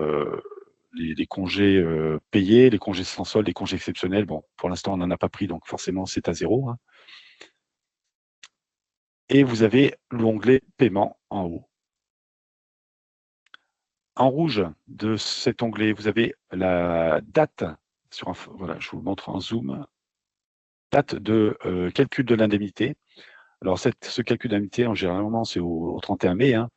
les congés payés, les congés sans solde, les congés exceptionnels. Bon, pour l'instant, on n'en a pas pris, donc forcément, c'est à 0. Hein. Et vous avez l'onglet paiement en haut. En rouge de cet onglet, vous avez la date, voilà, je vous le montre en zoom, date de calcul de l'indemnité. Alors, ce calcul d'indemnité, généralement, c'est au 31 mai. Hein.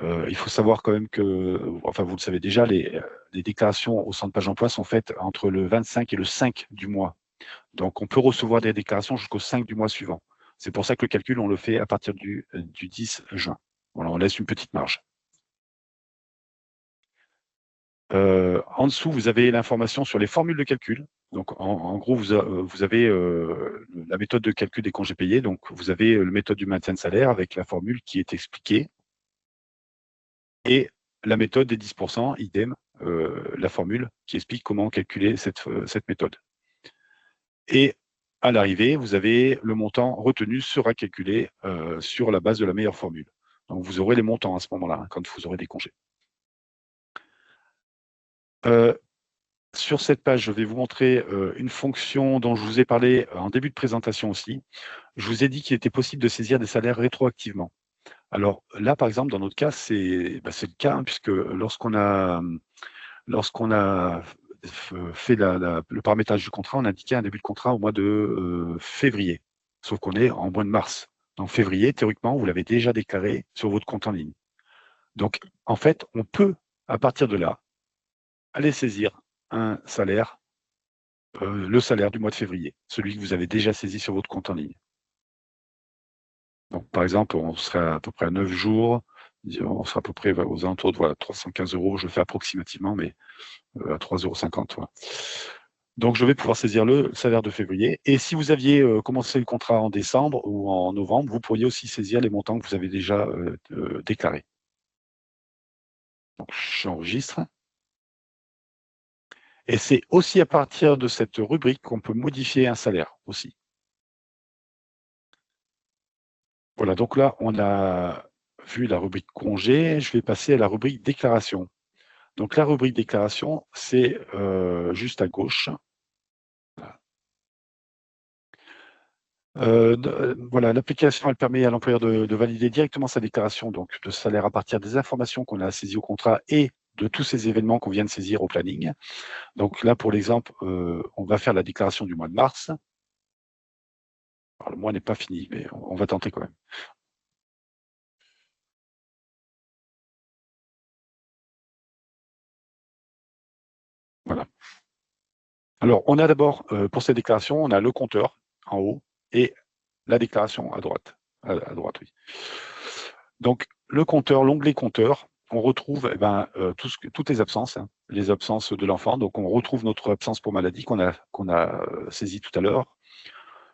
Il faut savoir quand même que, enfin, vous le savez déjà, les déclarations au centre page emploi sont faites entre le 25 et le 5 du mois. Donc, on peut recevoir des déclarations jusqu'au 5 du mois suivant. C'est pour ça que le calcul, on le fait à partir du 10 juin. Voilà, on laisse une petite marge. En dessous, vous avez l'information sur les formules de calcul. Donc, en gros, vous avez la méthode de calcul des congés payés. Donc, vous avez la méthode du maintien de salaire avec la formule qui est expliquée. Et la méthode des 10%, idem, la formule qui explique comment calculer cette méthode. Et à l'arrivée, vous avez le montant retenu sera calculé sur la base de la meilleure formule. Donc, vous aurez les montants à ce moment-là, hein, quand vous aurez des congés. Sur cette page, je vais vous montrer une fonction dont je vous ai parlé en début de présentation aussi. Je vous ai dit qu'il était possible de saisir des salaires rétroactivement. Alors là, par exemple, dans notre cas, c'est le cas, hein, puisque lorsqu'on a fait le paramétrage du contrat, on indiquait un début de contrat au mois de février, sauf qu'on est en mois de mars. Donc février, théoriquement, vous l'avez déjà déclaré sur votre compte en ligne. Donc, en fait, on peut, à partir de là, aller saisir un salaire, le salaire du mois de février, celui que vous avez déjà saisi sur votre compte en ligne. Donc, par exemple, on serait à peu près à 9 jours, on sera à peu près aux alentours de 315 €, je fais approximativement, mais à 3,50 €. Voilà. Donc, je vais pouvoir saisir le salaire de février. Et si vous aviez commencé le contrat en décembre ou en novembre, vous pourriez aussi saisir les montants que vous avez déjà déclarés. Donc, j'enregistre. Et c'est aussi à partir de cette rubrique qu'on peut modifier un salaire aussi. Voilà, donc là, on a vu la rubrique congé. Je vais passer à la rubrique déclaration. Donc la rubrique déclaration, c'est juste à gauche. Voilà, l'application, elle permet à l'employeur de valider directement sa déclaration donc, de salaire à partir des informations qu'on a saisies au contrat et de tous ces événements qu'on vient de saisir au planning. Donc là, pour l'exemple, on va faire la déclaration du mois de mars. Alors, le mois n'est pas fini, mais on va tenter quand même. Voilà. Alors, on a d'abord, pour cette déclaration, on a le compteur en haut et la déclaration à droite. À droite, oui. Donc, le compteur, l'onglet compteur, on retrouve toutes les absences, hein, les absences de l'enfant. Donc, on retrouve notre absence pour maladie qu'on a saisie tout à l'heure,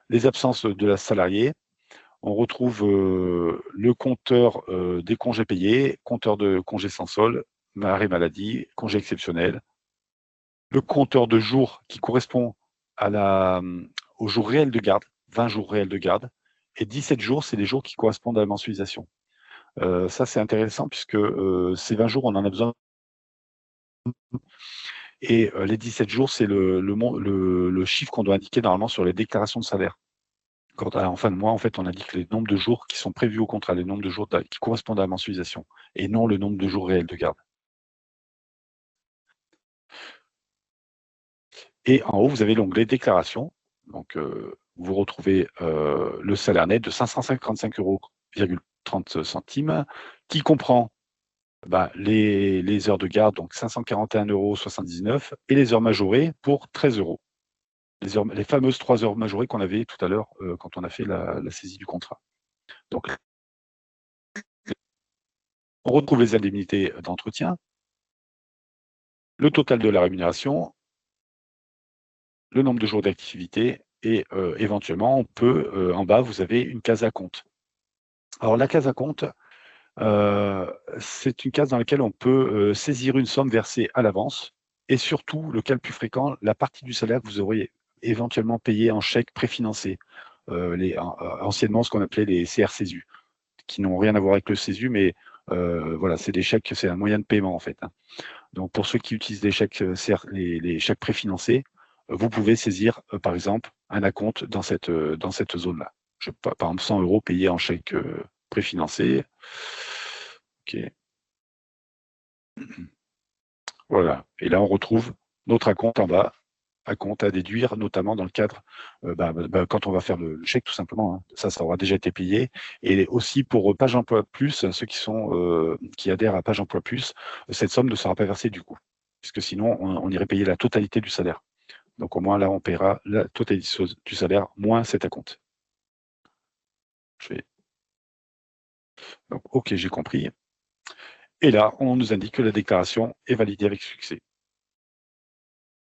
les absences de la salariée. On retrouve le compteur des congés payés, compteur de congés sans solde, arrêt maladie, congés exceptionnels, le compteur de jours qui correspond au jour réel de garde, 20 jours réels de garde, et 17 jours, c'est les jours qui correspondent à la mensualisation. Ça, c'est intéressant puisque ces 20 jours, on en a besoin. Et les 17 jours, c'est le chiffre qu'on doit indiquer normalement sur les déclarations de salaire. En fin de mois, en fait, on indique les nombres de jours qui sont prévus au contrat, les nombres de jours qui correspondent à la mensualisation, et non le nombre de jours réels de garde. Et en haut, vous avez l'onglet déclaration. Donc, vous retrouvez le salaire net de 555,30 €, qui comprend les heures de garde, donc 541,79 €, et les heures majorées pour 13 €. Les fameuses 3 heures majorées qu'on avait tout à l'heure quand on a fait la saisie du contrat. Donc, retrouve les indemnités d'entretien, le total de la rémunération, le nombre de jours d'activité et éventuellement, on peut, en bas, vous avez une case à compte. Alors la case à compte, c'est une case dans laquelle on peut saisir une somme versée à l'avance et surtout, le cas le plus fréquent, la partie du salaire que vous auriez éventuellement payé en chèque préfinancé, anciennement ce qu'on appelait les CRCSU, qui n'ont rien à voir avec le CESU, mais voilà, c'est des chèques, c'est un moyen de paiement en fait. Hein. Donc pour ceux qui utilisent les chèques, les chèques préfinancés, vous pouvez saisir par exemple un acompte dans cette zone-là. Par exemple 100 € payés en chèque préfinancé. Ok. Voilà. Et là, on retrouve notre acompte en bas, acompte à déduire, notamment dans le cadre, quand on va faire le chèque, tout simplement. Hein. Ça aura déjà été payé. Et aussi pour Page Emploi Plus, ceux qui adhèrent à Page Emploi Plus, cette somme ne sera pas versée du coup, puisque sinon, on irait payer la totalité du salaire. Donc au moins, là, on paiera la totalité du salaire moins cet acompte. Donc, OK, j'ai compris. Et là, on nous indique que la déclaration est validée avec succès.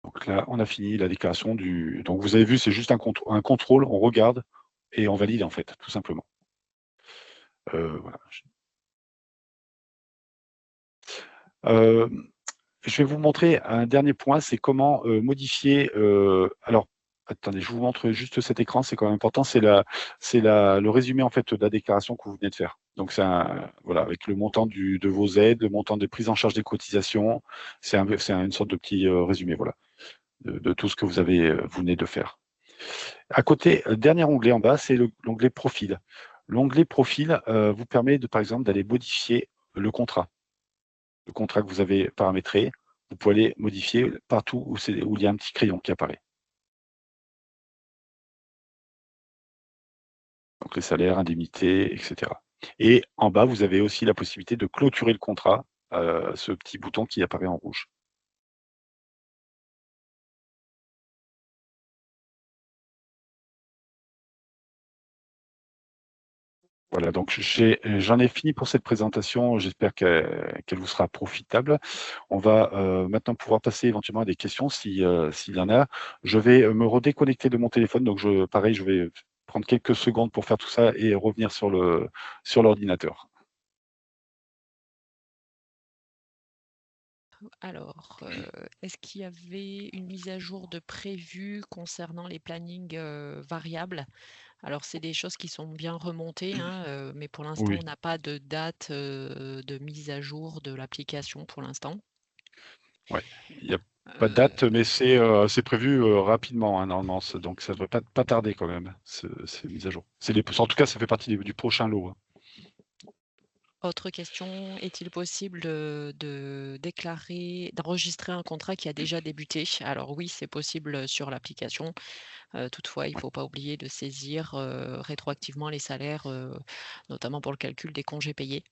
Donc là, on a fini la déclaration du. Donc vous avez vu, c'est juste un contrôle, on regarde et on valide en fait, tout simplement. Voilà. Je vais vous montrer un dernier point, c'est comment modifier. Alors, attendez, je vous montre juste cet écran, c'est quand même important. C'est le résumé en fait de la déclaration que vous venez de faire. Donc, voilà, avec le montant de vos aides, le montant de prise en charge des cotisations. C'est une sorte de petit résumé, voilà, de tout ce que vous venez de faire. À côté, dernier onglet en bas, c'est l'onglet profil. L'onglet profil vous permet par exemple d'aller modifier le contrat que vous avez paramétré. Vous pouvez aller modifier partout où il y a un petit crayon qui apparaît. Donc les salaires, indemnités, etc. Et en bas, vous avez aussi la possibilité de clôturer le contrat, ce petit bouton qui apparaît en rouge. Voilà, donc j'en ai fini pour cette présentation. J'espère qu'elle vous sera profitable. On va maintenant pouvoir passer éventuellement à des questions s'il y en a. Je vais me redéconnecter de mon téléphone. Donc, pareil, je vais prendre quelques secondes pour faire tout ça et revenir sur l'ordinateur.
Alors, est-ce qu'il y avait une mise à jour de prévue concernant les plannings variables? Alors, c'est des choses qui sont bien remontées, hein, mais pour l'instant,
Oui,
on n'a pas de date de mise à jour de l'application pour l'instant.
ouais. Il n'y a pas de date, mais c'est prévu rapidement, hein, normalement. Donc, ça ne devrait pas tarder quand même, ces mises à jour. En tout cas, ça fait partie du prochain lot. Hein.
Autre question, est-il possible d'enregistrer un contrat qui a déjà débuté? Alors oui, c'est possible sur l'application. Toutefois, il ne
Ouais.
faut pas oublier de saisir rétroactivement les salaires, notamment pour le calcul des congés payés.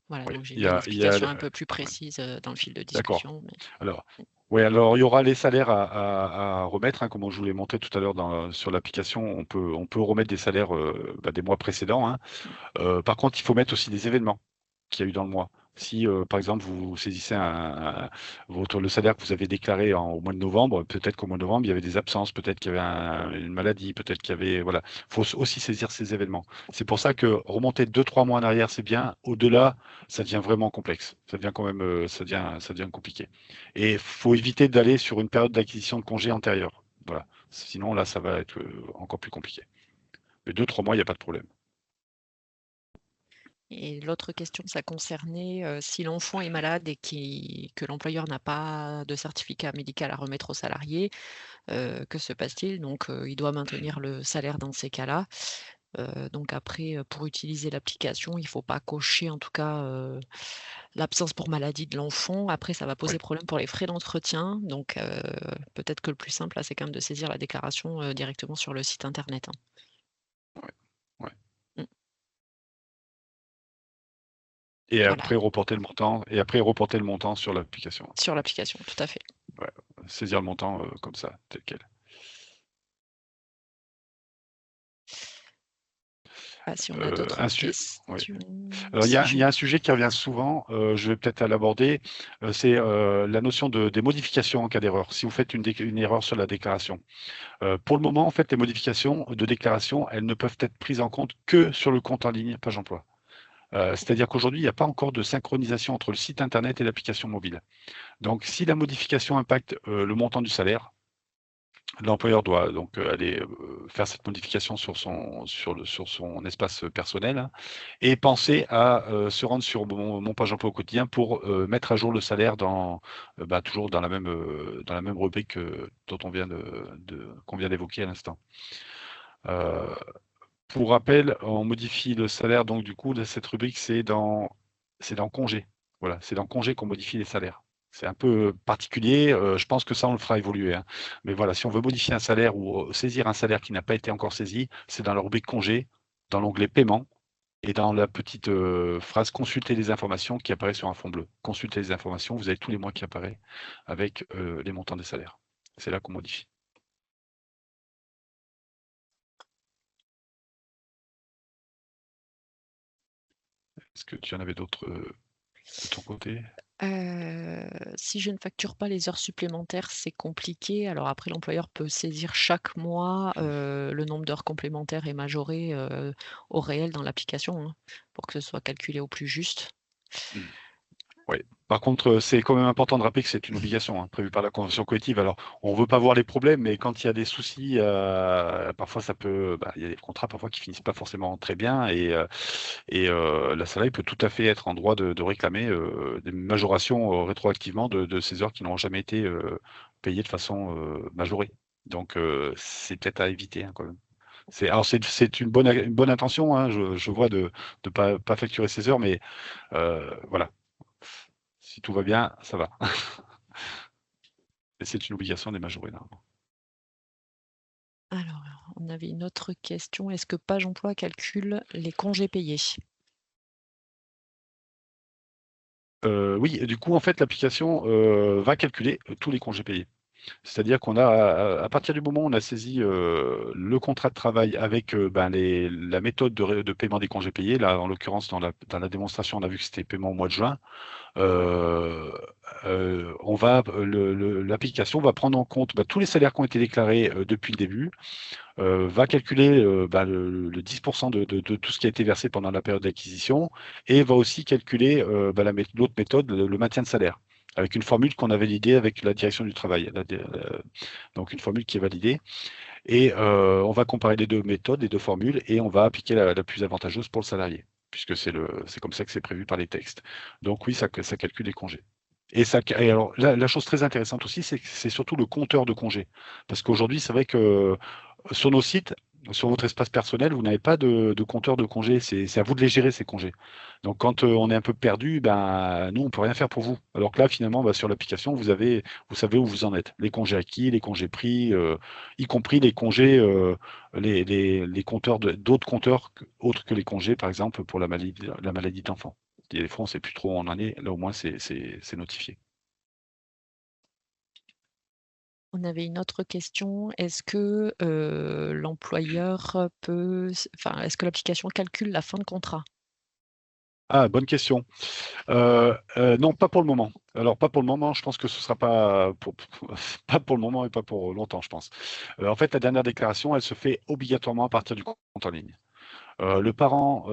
Voilà,
Oui,
donc j'ai
il
mis
y
une
a, il y a
explication un peu plus
ouais,
précise dans le fil de
d'accord.
discussion.
Alors, alors il y aura les salaires à remettre, hein, comme je vous l'ai montré tout à l'heure sur l'application. On peut remettre des salaires des mois précédents. Hein. Par contre, il faut mettre aussi des événements qu'il y a eu dans le mois. Si, par exemple, vous saisissez le salaire que vous avez déclaré au mois de novembre, peut-être qu'au mois de novembre, il y avait des absences, peut-être qu'il y avait une maladie, peut-être qu'il y avait. Voilà. Il faut aussi saisir ces événements. C'est pour ça que remonter 2-3 mois en arrière, c'est bien. Au-delà, ça devient vraiment complexe. Ça devient quand même, ça devient compliqué. Et il faut éviter d'aller sur une période d'acquisition de congés antérieure. Voilà. Sinon, là, ça va être encore plus compliqué. Mais 2-3 mois, il n'y a pas de problème.
Et l'autre question, ça concernait si l'enfant est malade et que l'employeur n'a pas de certificat médical à remettre au salarié, que se passe-t-il? Donc, il doit maintenir le salaire dans ces cas-là. Donc après, pour utiliser l'application, il ne faut pas cocher en tout cas l'absence pour maladie de l'enfant. Après, ça va poser
Oui.
problème pour les frais d'entretien. Donc, peut-être que le plus simple, là, c'est quand même de saisir la déclaration directement sur le site internet. Hein.
Ouais. Ouais.
Mm.
Et
Voilà,
après reporter le montant sur l'application.
sur l'application, tout à fait.
Ouais. Saisir le montant comme ça, tel quel.
Si on a d'autres
Oui.
questions.
Alors, il y a un sujet qui revient souvent, je vais peut-être l'aborder, c'est la notion des modifications en cas d'erreur. Si vous faites une erreur sur la déclaration. Pour le moment, en fait, les modifications de déclaration, elles ne peuvent être prises en compte que sur le compte en ligne Page Emploi. C'est-à-dire qu'aujourd'hui, il n'y a pas encore de synchronisation entre le site Internet et l'application mobile. Donc, si la modification impacte le montant du salaire, l'employeur doit donc aller faire cette modification sur son espace personnel, hein, et penser à se rendre sur mon Page Emploi au quotidien pour mettre à jour le salaire toujours dans la même rubrique dont qu'on vient d'évoquer à l'instant. Pour rappel, on modifie le salaire, donc du coup, cette rubrique, c'est dans congé. Voilà, c'est dans congé qu'on modifie les salaires. C'est un peu particulier, je pense que ça, on le fera évoluer, hein. Mais voilà, si on veut modifier un salaire ou saisir un salaire qui n'a pas été encore saisi, c'est dans la rubrique congé, dans l'onglet paiement, et dans la petite phrase consulter les informations qui apparaît sur un fond bleu. Consulter les informations, vous avez tous les mois qui apparaissent avec les montants des salaires. C'est là qu'on modifie. Est-ce que tu en avais d'autres de ton côté?
Si je ne facture pas les heures supplémentaires, c'est compliqué. Alors après, l'employeur peut saisir chaque mois le nombre d'heures complémentaires et majoré au réel dans l'application, hein, pour que ce soit calculé au plus juste.
Oui. Par contre, c'est quand même important de rappeler que c'est une obligation, hein, prévue par la convention collective. Alors, on ne veut pas voir les problèmes, mais quand il y a des soucis, parfois il y a des contrats parfois qui finissent pas forcément très bien, et la salariée peut tout à fait être en droit de réclamer des majorations rétroactivement de ces heures qui n'ont jamais été payées de façon majorée. Donc, c'est peut-être à éviter, hein, quand même. C'est une bonne intention, hein, je vois de ne pas facturer ces heures, mais voilà. Si tout va bien, ça va. Et c'est une obligation des majorés, normalement.
Alors, on avait une autre question. Est-ce que Page Emploi calcule les congés payés?
Oui, et du coup, en fait, l'application va calculer tous les congés payés. C'est-à-dire qu'on a, à partir du moment où on a saisi le contrat de travail avec la méthode de paiement des congés payés, là, en l'occurrence, dans la démonstration, on a vu que c'était paiement au mois de juin. L'application va prendre en compte tous les salaires qui ont été déclarés depuis le début, va calculer le 10% de tout ce qui a été versé pendant la période d'acquisition, et va aussi calculer l'autre méthode, le maintien de salaire, avec une formule qu'on a validée avec la direction du travail. Donc une formule qui est validée. Et on va comparer les deux méthodes, les deux formules, et on va appliquer la plus avantageuse pour le salarié, puisque c'est comme ça que c'est prévu par les textes. Donc oui, ça calcule les congés. Et alors, la chose très intéressante aussi, c'est surtout le compteur de congés. Parce qu'aujourd'hui, c'est vrai que sur nos sites, sur votre espace personnel, vous n'avez pas de compteur de congés. C'est à vous de les gérer, ces congés. Donc, quand on est un peu perdu, nous, on peut rien faire pour vous. Alors que là, finalement, sur l'application, vous savez où vous en êtes. Les congés acquis, les congés pris, y compris les congés, les compteurs d'autres compteurs autres que les congés, par exemple, pour la maladie d'enfant. Des fois, on ne sait plus trop où on en est. Là, au moins, c'est notifié.
On avait une autre question. Est-ce que l'employeur est-ce que l'application calcule la fin de contrat?
Ah, bonne question. Non, pas pour le moment. Alors, pas pour le moment, je pense que ce sera pas pour le moment et pas pour longtemps, je pense. En fait, la dernière déclaration, elle se fait obligatoirement à partir du compte en ligne. Le parent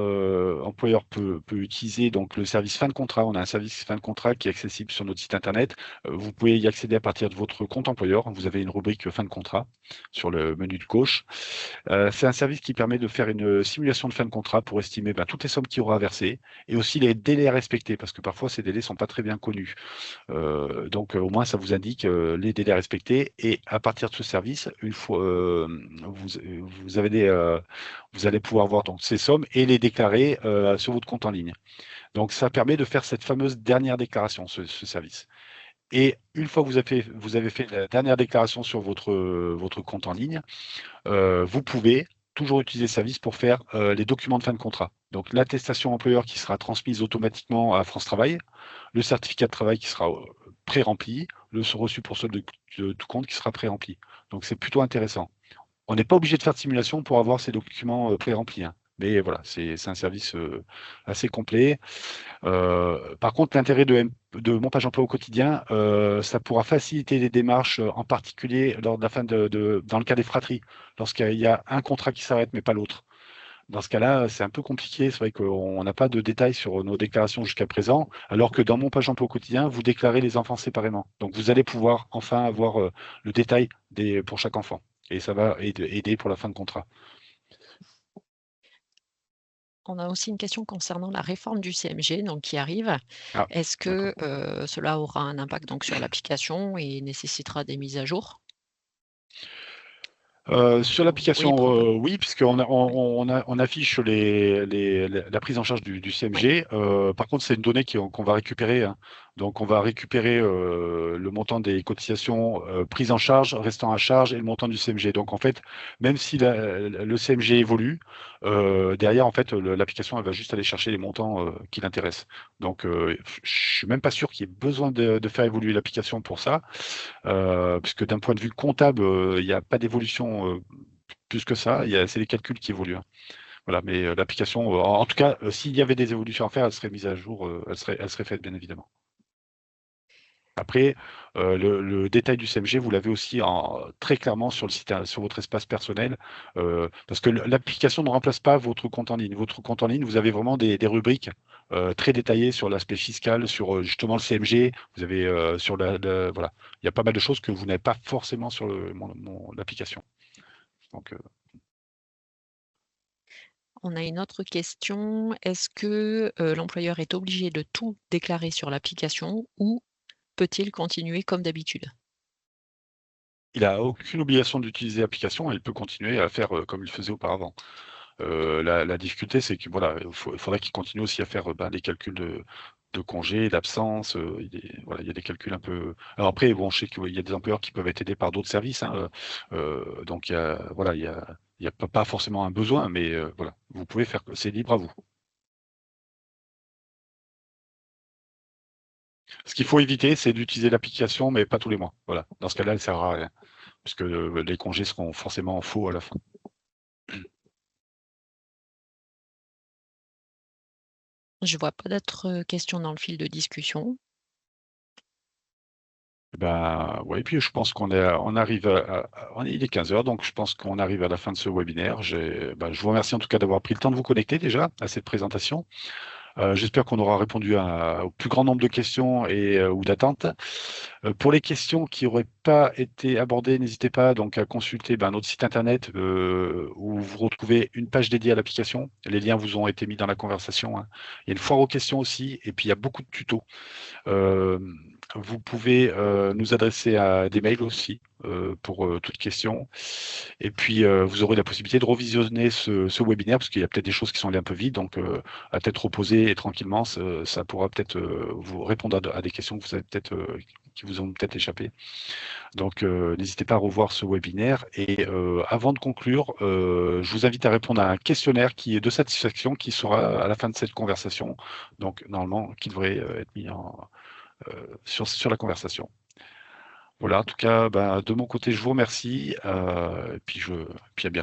employeur peut utiliser donc le service fin de contrat. On a un service fin de contrat qui est accessible sur notre site internet. Vous pouvez y accéder à partir de votre compte employeur. Vous avez une rubrique fin de contrat sur le menu de gauche. C'est un service qui permet de faire une simulation de fin de contrat pour estimer toutes les sommes qu'il y aura à verser, et aussi les délais à respecter, parce que parfois ces délais sont pas très bien connus. Donc au moins ça vous indique les délais à respecter, et à partir de ce service, une fois vous allez pouvoir voir donc ces sommes et les déclarer sur votre compte en ligne. Donc ça permet de faire cette fameuse dernière déclaration, ce service. Et une fois que vous avez fait la dernière déclaration sur votre compte en ligne, vous pouvez toujours utiliser ce service pour faire les documents de fin de contrat. Donc l'attestation employeur qui sera transmise automatiquement à France Travail, le certificat de travail qui sera pré-rempli, le reçu pour solde de tout compte qui sera pré-rempli. Donc c'est plutôt intéressant. On n'est pas obligé de faire de simulation pour avoir ces documents pré-remplis, hein. Mais voilà, c'est un service assez complet. Par contre, l'intérêt de Mon Page Emploi au quotidien, ça pourra faciliter les démarches, en particulier lors de la fin dans le cas des fratries, lorsqu'il y a un contrat qui s'arrête mais pas l'autre. Dans ce cas-là, c'est un peu compliqué. C'est vrai qu'on n'a pas de détails sur nos déclarations jusqu'à présent, alors que dans Mon Page Emploi au quotidien, vous déclarez les enfants séparément. Donc, vous allez pouvoir enfin avoir le détail pour chaque enfant. Et ça va aider pour la fin de contrat.
On a aussi une question concernant la réforme du CMG donc qui arrive.
Ah,
Est-ce
d'accord.
que, cela aura un impact donc sur l'application et nécessitera des mises à jour?
Sur
Oui,
l'application,
probablement.
oui, puisqu'on
Oui,
on affiche la prise en charge du
oui.
CMG. Par contre, c'est une donnée qu'on va récupérer, hein. Donc, on va récupérer le montant des cotisations prises en charge, restant à charge et le montant du CMG. Donc, en fait, même si le CMG évolue, derrière, en fait, l'application, elle va juste aller chercher les montants qui l'intéressent. Donc, je suis même pas sûr qu'il y ait besoin de faire évoluer l'application pour ça. Puisque d'un point de vue comptable, il n'y a pas d'évolution plus que ça. C'est les calculs qui évoluent, hein. Voilà, mais l'application, en tout cas, s'il y avait des évolutions à faire, elle serait mise à jour, elle serait faite, bien évidemment. Après, le détail du CMG, vous l'avez aussi très clairement sur le site, sur votre espace personnel, parce que l'application ne remplace pas votre compte en ligne. Votre compte en ligne, vous avez vraiment des rubriques très détaillées sur l'aspect fiscal, sur justement le CMG. Vous avez voilà, il y a pas mal de choses que vous n'avez pas forcément sur l'application. Donc,
On a une autre question. Est-ce que, l'employeur est obligé de tout déclarer sur l'application ou peut-il continuer comme d'habitude?
il a aucune obligation d'utiliser l'application. Il peut continuer à faire comme il faisait auparavant. La difficulté, c'est que voilà, il faudrait qu'il continue aussi à faire les calculs de congés, d'absence. Voilà, il y a des calculs un peu. Alors après, bon, je sais qu'il y a des employeurs qui peuvent être aidés par d'autres services, hein, donc voilà, il y a pas forcément un besoin, mais voilà, vous pouvez faire. C'est libre à vous. Ce qu'il faut éviter, c'est d'utiliser l'application, mais pas tous les mois. Voilà, dans ce cas-là, elle sert à rien, puisque les congés seront forcément faux à la fin.
Je vois pas d'autres questions dans le fil de discussion.
Ben, ouais, et puis je pense on arrive il est 15 heures, donc je pense qu'on arrive à la fin de ce webinaire. Je vous remercie en tout cas d'avoir pris le temps de vous connecter déjà à cette présentation. J'espère qu'on aura répondu au plus grand nombre de questions ou d'attentes. Pour les questions qui n'auraient pas été abordées, n'hésitez pas donc à consulter notre site internet où vous retrouvez une page dédiée à l'application. Les liens vous ont été mis dans la conversation, hein. Il y a une foire aux questions aussi, et puis il y a beaucoup de tutos. Euh, Vous pouvez nous adresser à des mails aussi pour toute question. Et puis, vous aurez la possibilité de revisionner ce webinaire, parce qu'il y a peut-être des choses qui sont allées un peu vite. Donc, à tête reposée et tranquillement, ça pourra peut-être vous répondre à des questions que vous avez peut-être, qui vous ont peut-être échappé. Donc, n'hésitez pas à revoir ce webinaire. Et avant de conclure, je vous invite à répondre à un questionnaire qui est de satisfaction, qui sera à la fin de cette conversation. Donc, normalement, qui devrait être mis sur la conversation. Voilà, en tout cas, de mon côté, je vous remercie. Puis à bientôt.